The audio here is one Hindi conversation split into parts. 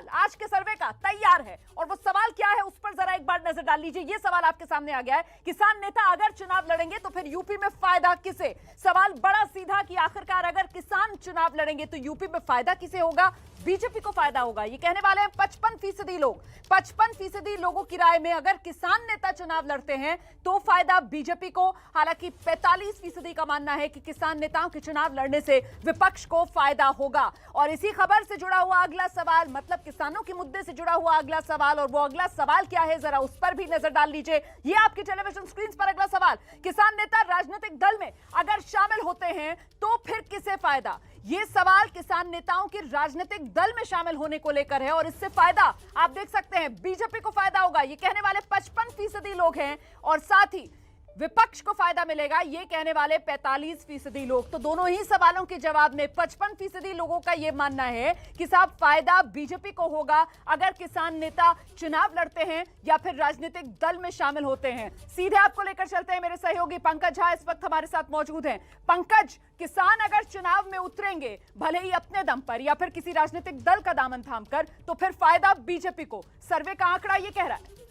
सवाल आज के सर्वे का तैयार है और वो सवाल क्या है उस पर जरा एक बार नजर डाल लीजिए। ये सवाल आपके सामने आ गया है, किसान नेता अगर चुनाव लड़ेंगे तो फिर यूपी में फायदा किसे? सवाल बड़ा सीधा कि आखिरकार अगर किसान चुनाव लड़ेंगे तो यूपी में फायदा किसे होगा? बीजेपी को फायदा होगा। ये कहने वाले हैं 55% लोग। 55% लोगों की राय में अगर किसान नेता चुनाव लड़ते हैं तो फायदा बीजेपी को, हालांकि 45% का मानना है कि किसान नेताओं के चुनाव लड़ने से विपक्ष को फायदा होगा। और इसी खबर से जुड़ा हुआ अगला सवाल, मतलब किसानों के मुद्दे से जुड़ा हुआ अगला सवाल, और वो अगला सवाल क्या है जरा उस पर भी नजर डाल लीजिए। ये आपकी टेलीविजन स्क्रीन पर अगला सवाल, किसान नेता राजनीतिक दल में अगर शामिल होते हैं तो फिर किसे फायदा? ये सवाल किसान नेताओं के राजनीतिक दल में शामिल होने को लेकर है और इससे फायदा आप देख सकते हैं बीजेपी को फायदा होगा, ये कहने वाले 55% लोग हैं, और साथ ही विपक्ष को फायदा मिलेगा ये कहने वाले 45% लोग। तो दोनों ही सवालों के जवाब में 55% लोगों का यह मानना है कि साहब फायदा बीजेपी को होगा अगर किसान नेता चुनाव लड़ते हैं या फिर राजनीतिक दल में शामिल होते हैं। सीधे आपको लेकर चलते हैं, मेरे सहयोगी पंकज झा इस वक्त हमारे साथ मौजूद हैं। पंकज, किसान अगर चुनाव में उतरेंगे भले ही अपने दम पर या फिर किसी राजनीतिक दल का दामन थामकर, तो फिर फायदा बीजेपी को, सर्वे का आंकड़ा ये कह रहा है।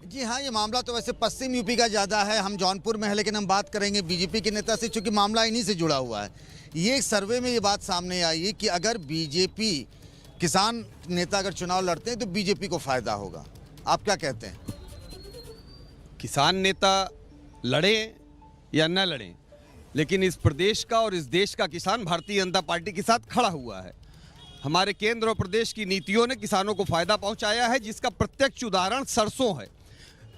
जी हाँ, ये मामला तो वैसे पश्चिम यूपी का ज़्यादा है, हम जौनपुर में है, लेकिन हम बात करेंगे बीजेपी के नेता से, चूंकि मामला इन्हीं से जुड़ा हुआ है। ये सर्वे में ये बात सामने आई है कि अगर बीजेपी किसान नेता अगर चुनाव लड़ते हैं तो बीजेपी को फायदा होगा। आप क्या कहते हैं? किसान नेता लड़े या न लड़े, लेकिन इस प्रदेश का और इस देश का किसान भारतीय जनता पार्टी के साथ खड़ा हुआ है। हमारे केंद्र और प्रदेश की नीतियों ने किसानों को फायदा पहुंचाया है, जिसका प्रत्यक्ष उदाहरण सरसों है।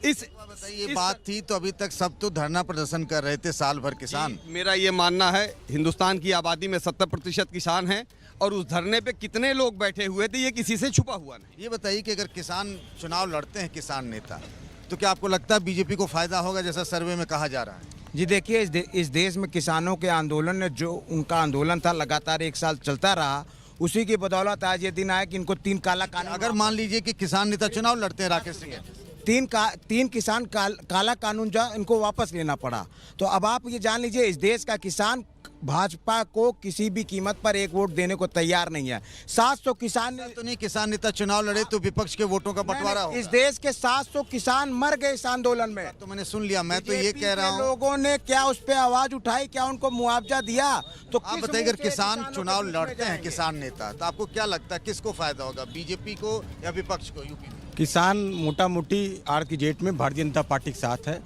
ये बात थी तो अभी तक सब तो धरना प्रदर्शन कर रहे थे साल भर किसान। मेरा ये मानना है हिंदुस्तान की आबादी में 70% किसान हैं और उस धरने पे कितने लोग बैठे हुए थे ये किसी से छुपा हुआ नहीं। ये बताइए कि अगर किसान चुनाव लड़ते हैं किसान नेता, तो क्या आपको लगता है बीजेपी को फायदा होगा जैसा सर्वे में कहा जा रहा है? जी देखिए, इस देश में किसानों के आंदोलन ने, जो उनका आंदोलन था लगातार 1 साल चलता रहा, उसी की बदौलत आज ये दिन आया कि इनको 3 काला कानून, अगर मान लीजिए कि किसान नेता चुनाव लड़ते हैं राकेश सिंह, 3 किसान काला कानून जो इनको वापस लेना पड़ा, तो अब आप ये जान लीजिए इस देश का किसान भाजपा को किसी भी कीमत पर 1 वोट देने को तैयार नहीं है। 700 किसान तो नहीं, किसान नेता चुनाव लड़े तो विपक्ष के वोटों का बंटवारा हो। इस देश के 700 किसान मर गए इस आंदोलन में। तो मैंने सुन लिया, मैं तो ये कह रहा हूँ, लोगों ने क्या उस पे आवाज उठाई, क्या उनको मुआवजा दिया? तो आप बताइए अगर किसान चुनाव लड़ते हैं किसान नेता, तो आपको क्या लगता है किसको फायदा होगा, बीजेपी को या विपक्ष को यूपी में? किसान मोटा मोटी आज की डेट में भारतीय जनता पार्टी के साथ है,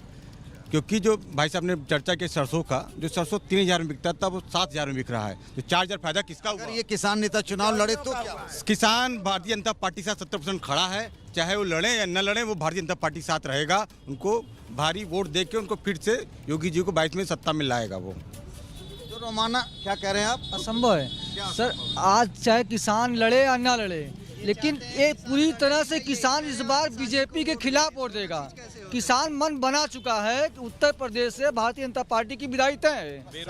क्योंकि जो भाई साहब ने चर्चा की सरसों का, जो सरसों 3000 में बिकता था वो 7000 में बिक रहा है, तो 4000 फायदा किसका हुआ? अगर ये किसान नेता चुनाव लड़े तो क्या? किसान भारतीय जनता पार्टी के साथ 70% खड़ा है, चाहे वो लड़े या न लड़े वो भारतीय जनता पार्टी के साथ रहेगा। उनको भारी वोट दे के उनको फिर से योगी जी को 22 में सत्ता में लाएगा वो। तो रोमाना क्या कह रहे हैं आप? असंभव है सर, आज चाहे किसान लड़े या ना लड़े, लेकिन ये पूरी तरह से किसान इस बार बीजेपी के खिलाफ वोट देगा। किसान मन बना चुका है कि उत्तर प्रदेश से भारतीय जनता पार्टी की विदाई तय है।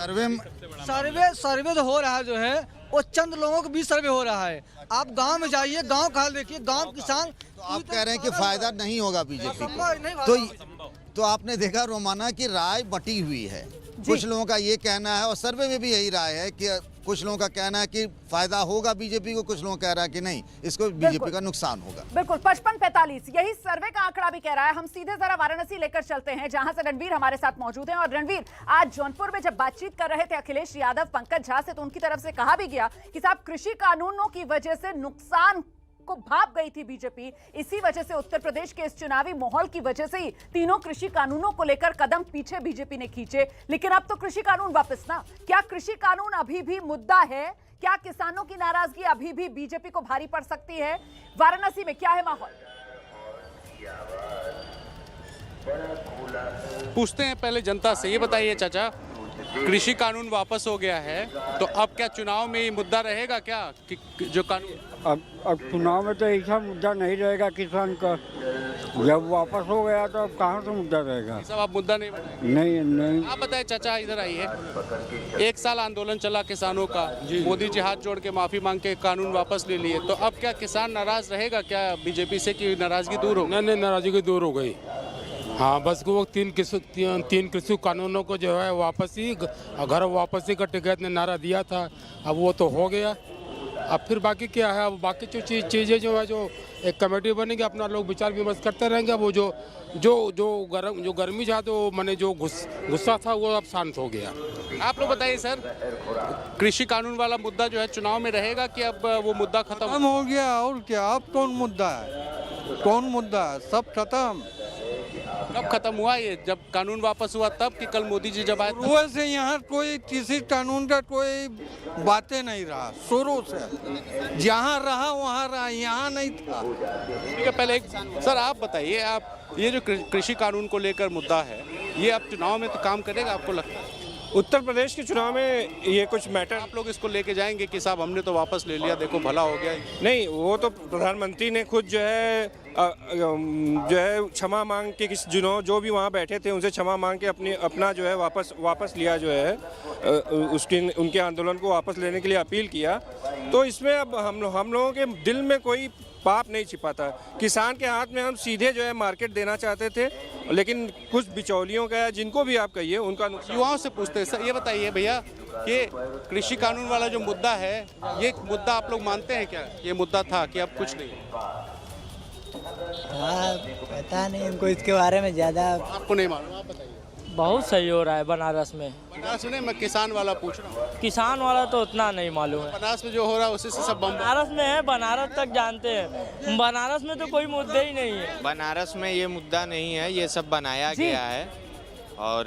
सर्वे तो हो रहा है, जो है वो चंद लोगों को भी सर्वे हो रहा है। आप गांव में जाइए, गांव का हाल देखिए, गांव किसान। तो आप कह रहे हैं कि फायदा नहीं होगा बीजेपी को, तो आपने देखा रोमाना की राय बटी हुई है। कुछ लोगों का ये कहना है और सर्वे में भी यही राय है कि कुछ लोगों का कहना है कि फायदा होगा बीजेपी को, कुछ लोगों का कह रहा है कि नहीं, इसको बीजेपी का नुकसान होगा। बिल्कुल 55-45 यही सर्वे का आंकड़ा भी कह रहा है। हम सीधे जरा वाराणसी लेकर चलते हैं जहां से रणवीर हमारे साथ मौजूद हैं। और रणवीर, आज जौनपुर में जब बातचीत कर रहे थे अखिलेश यादव पंकज झा से, तो उनकी तरफ से कहा भी गया कि साहब कृषि कानूनों की वजह से नुकसान को भाप गई थी बीजेपी, इसी वजह से उत्तर प्रदेश के इस चुनावी माहौल की वजह से ही तीनों कृषि कानूनों को लेकर कदम पीछे बीजेपी ने खींचे। लेकिन अब तो कृषि कानून वापस ना, क्या कृषि कानून अभी भी मुद्दा है? क्या किसानों की नाराजगी अभी भी बीजेपी को भारी पड़ सकती है? वाराणसी में क्या है माहौल? पूछते हैं पहले जनता से। ये बताइए चाचा, कृषि कानून वापस हो गया है तो अब क्या चुनाव में ये मुद्दा रहेगा क्या कि जो कानून? अब चुनाव में तो ऐसा मुद्दा नहीं रहेगा किसान का। जब वापस हो गया तो अब कहाँ से मुद्दा रहेगा? सब आप मुद्दा नहीं बताएंगे? नहीं। आप बताएं चाचा, इधर आइए। 1 साल आंदोलन चला किसानों का, मोदी जी हाथ जोड़ के माफी मांग के कानून वापस ले लिए, तो अब क्या किसान नाराज रहेगा क्या बीजेपी से कि नाराजगी दूर हो? नहीं, नाराजगी दूर हो गई। हाँ, बस वो तीन कृषि कानूनों को जो है वापसी, घर वापसी का टिकैत ने नारा दिया था, अब वो तो हो गया। अब फिर बाकी क्या है, अब बाकी जो चीज़ें जो है, जो एक कमेटी बनेगी, अपना लोग विचार विमर्श करते रहेंगे। वो जो गर्मी था, तो मैंने जो गुस्सा था वो अब शांत हो गया। आप लोग बताइए सर, कृषि कानून वाला मुद्दा जो है चुनाव में रहेगा कि अब वो मुद्दा खत्म हो गया? और क्या, अब कौन मुद्दा है? कौन मुद्दा है? सब खत्म। कब खत्म हुआ ये? जब कानून वापस हुआ तब, कि कल मोदी जी जब आए तब? वैसे यहाँ कोई किसी कानून का कोई बातें नहीं रहा शुरू से। जहाँ रहा वहाँ रहा, यहाँ नहीं था। ठीक है, पहले सर आप बताइए, आप ये जो कृषि कानून को लेकर मुद्दा है, ये अब चुनाव में तो काम करेगा आपको लगता है? उत्तर प्रदेश के चुनाव में ये कुछ मैटर, आप लोग इसको लेके जाएंगे कि साहब हमने तो वापस ले लिया, देखो भला हो गया? नहीं, वो तो प्रधानमंत्री ने खुद जो है क्षमा मांग के, किसी जो भी वहाँ बैठे थे उनसे क्षमा मांग के अपना जो है वापस लिया, जो है उनके आंदोलन को वापस लेने के लिए अपील किया। तो इसमें अब हम लोगों के दिल में कोई पाप नहीं छिपा था। किसान के हाथ में हम सीधे जो है मार्केट देना चाहते थे, लेकिन कुछ बिचौलियों का, जिनको भी आप कहिए, उनका नुकसान। युवाओं से पूछते हैं। सर ये बताइए भैया, कि कृषि कानून वाला जो मुद्दा है, ये मुद्दा आप लोग मानते हैं क्या ये मुद्दा था, कि अब कुछ नहीं? हाँ, पता नहीं हमको इसके बारे में ज़्यादा। आपको नहीं मालूम? आप बताइए। बहुत सही हो रहा है बनारस में। बनारस में? मैं किसान वाला पूछ रहा हूँ। किसान वाला तो उतना नहीं मालूम है। बनारस में जो हो रहा है उसी से सब बनारस में है, बनारस तक जानते हैं। बनारस में तो कोई मुद्दे ही नहीं है। बनारस में ये मुद्दा नहीं है, ये सब बनाया गया है। और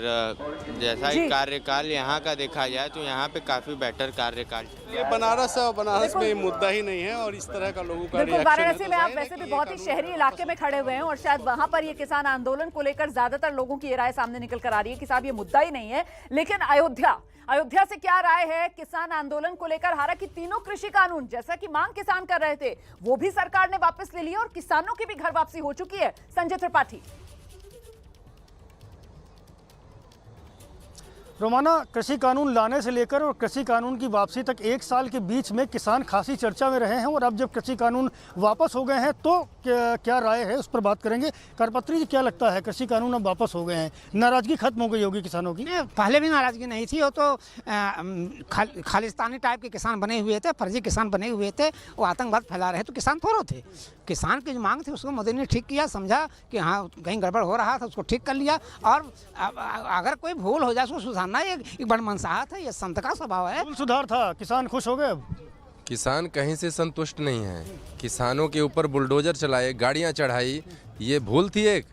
जैसा ही कार्यकाल यहाँ का देखा जाए तो यहाँ पे काफी बेटर कार्यकाल। ये बनारस में मुद्दा ही नहीं है, और इस तरह का लोगों का रिएक्शन है। वाराणसी में आप वैसे भी बहुत ही शहरी इलाके में खड़े हुए हैं, और शायद वहां पर ये किसान आंदोलन को लेकर ज्यादातर लोगों की ये राय सामने निकल कर आ रही है कि साहब ये मुद्दा ही नहीं है। लेकिन अयोध्या से क्या राय है किसान आंदोलन को लेकर? हालांकि तीनों कृषि कानून, जैसा कि मांग किसान कर रहे थे, वो भी सरकार ने वापस ले लिया और किसानों की भी घर वापसी हो चुकी है। संजय त्रिपाठी। रोमाना, कृषि कानून लाने से लेकर और कृषि कानून की वापसी तक 1 साल के बीच में किसान खासी चर्चा में रहे हैं, और अब जब कृषि कानून वापस हो गए हैं तो क्या राय है उस पर बात करेंगे। करपत्री जी, क्या लगता है, कृषि कानून अब वापस हो गए हैं, नाराजगी खत्म हो गई होगी किसानों की? पहले भी नाराजगी नहीं थी, वो तो खालिस्तानी टाइप के किसान बने हुए थे, फर्जी किसान बने हुए थे, वो आतंकवाद फैला रहे तो किसान थोड़े थे। किसान की जो मांग थी उसको मोदी ने ठीक किया, समझा कि हाँ कहीं गड़बड़ हो रहा था, उसको ठीक कर लिया। और अगर कोई भूल हो जाए उसको सुधारना एक बड़ मनसाहत है, ये संत का स्वभाव है। सुधार था, किसान खुश हो गए अब? किसान कहीं से संतुष्ट नहीं है। किसानों के ऊपर बुलडोजर चलाए, गाड़ियां चढ़ाई, ये भूल थी एक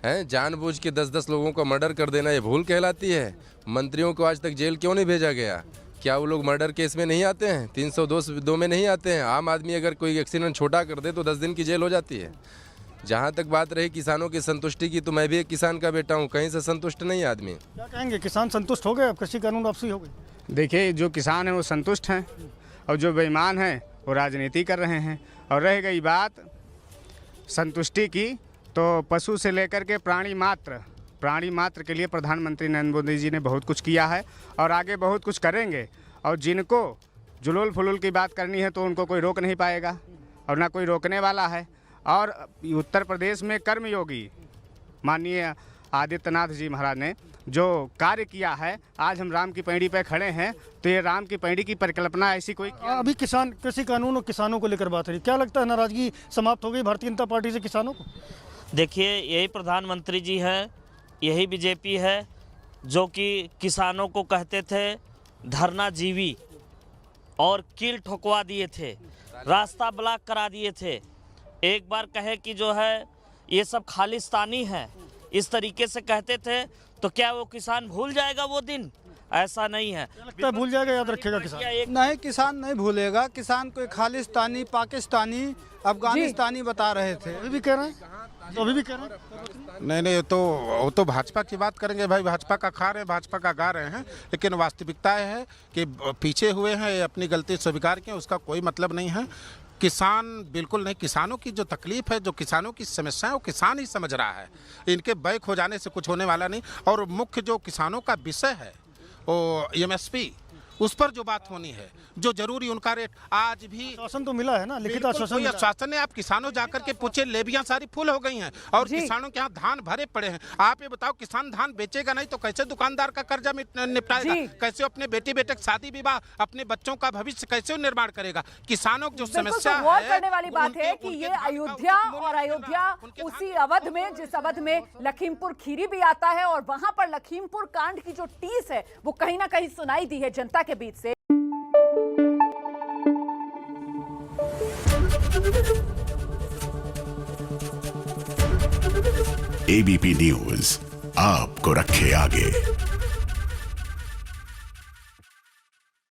है। जानबूझ के 10-10 लोगों का मर्डर कर देना, ये भूल कहलाती है। मंत्रियों को आज तक जेल क्यों नहीं भेजा गया? क्या वो लोग मर्डर केस में नहीं आते हैं? 302 में नहीं आते हैं? आम आदमी अगर कोई एक्सीडेंट छोटा कर दे तो 10 दिन की जेल हो जाती है। जहाँ तक बात रही किसानों की संतुष्टि की, तो मैं भी एक किसान का बेटा हूँ, कहीं से संतुष्ट नहीं आदमी। क्या कहेंगे, किसान संतुष्ट हो गए अब कृषि कानून वापसी हो गई? देखिए, जो किसान है वो संतुष्ट हैं, और जो बेईमान है वो राजनीति कर रहे हैं। और रह गई बात संतुष्टि की, तो पशु से लेकर के प्राणी मात्र के लिए प्रधानमंत्री नरेंद्र मोदी जी ने बहुत कुछ किया है, और आगे बहुत कुछ करेंगे। और जिनको जुलूल फुलूल की बात करनी है तो उनको कोई रोक नहीं पाएगा, और ना कोई रोकने वाला है। और उत्तर प्रदेश में कर्मयोगी माननीय आदित्यनाथ जी महाराज ने जो कार्य किया है, आज हम राम की पैड़ी पे खड़े हैं, तो ये राम की पैड़ी की परिकल्पना ऐसी कोई अभी कृषि कानून और किसानों को लेकर बात है, क्या लगता है नाराजगी समाप्त हो गई भारतीय जनता पार्टी से किसानों को? देखिए, यही प्रधानमंत्री जी है, यही बीजेपी है जो कि किसानों को कहते थे धरना जीवी, और कील ठोकवा दिए थे, रास्ता ब्लॉक करा दिए थे। एक बार कहे कि जो है ये सब खालिस्तानी है, इस तरीके से कहते थे, तो क्या वो किसान भूल जाएगा वो दिन? ऐसा नहीं है। लगता है भूल जाएगा, याद रखेगा किसान? नहीं, किसान नहीं भूलेगा। किसान कोई खालिस्तानी, पाकिस्तानी, अफगानिस्तानी बता रहे थे। अभी भी कह रहे हैं, अभी भी कह रहे हैं। नहीं, वो तो भाजपा की बात करेंगे भाई, भाजपा का खा रहे हैं, भाजपा का गा रहे हैं, लेकिन वास्तविकता है कि पीछे हुए हैं, अपनी गलती स्वीकार किए, उसका कोई मतलब नहीं है। किसान बिल्कुल नहीं, किसानों की जो तकलीफ है, जो किसानों की समस्या है, वो किसान ही समझ रहा है। इनके बैक हो जाने से कुछ होने वाला नहीं। और मुख्य जो किसानों का विषय है वो MSP, उस पर जो बात होनी है, जो जरूरी उनका रेट आज भी आश्वासन तो मिला है ना, लिखित आश्वासन मिला है। आश्वासन है। आप किसानों जाकर के पूछे, लेबियां सारी फुल हो गई हैं और किसानों के यहाँ धान भरे पड़े हैं। आप ये बताओ, किसान धान बेचेगा नहीं तो कैसे दुकानदार का कर्जा निपटाएगा, कैसे अपने बेटी बेटे का शादी विवाह, अपने बच्चों का भविष्य कैसे निर्माण करेगा। किसानों की जो समस्या गौर करने वाली बात है कि ये अयोध्या और अयोध्या उसी अवध में, जिस अवध में लखीमपुर खीरी भी आता है, और वहां पर लखीमपुर कांड की जो टीस है वो कहीं ना कहीं सुनाई दी है जनता के बीच से। एबीपी न्यूज आपको रखे आगे।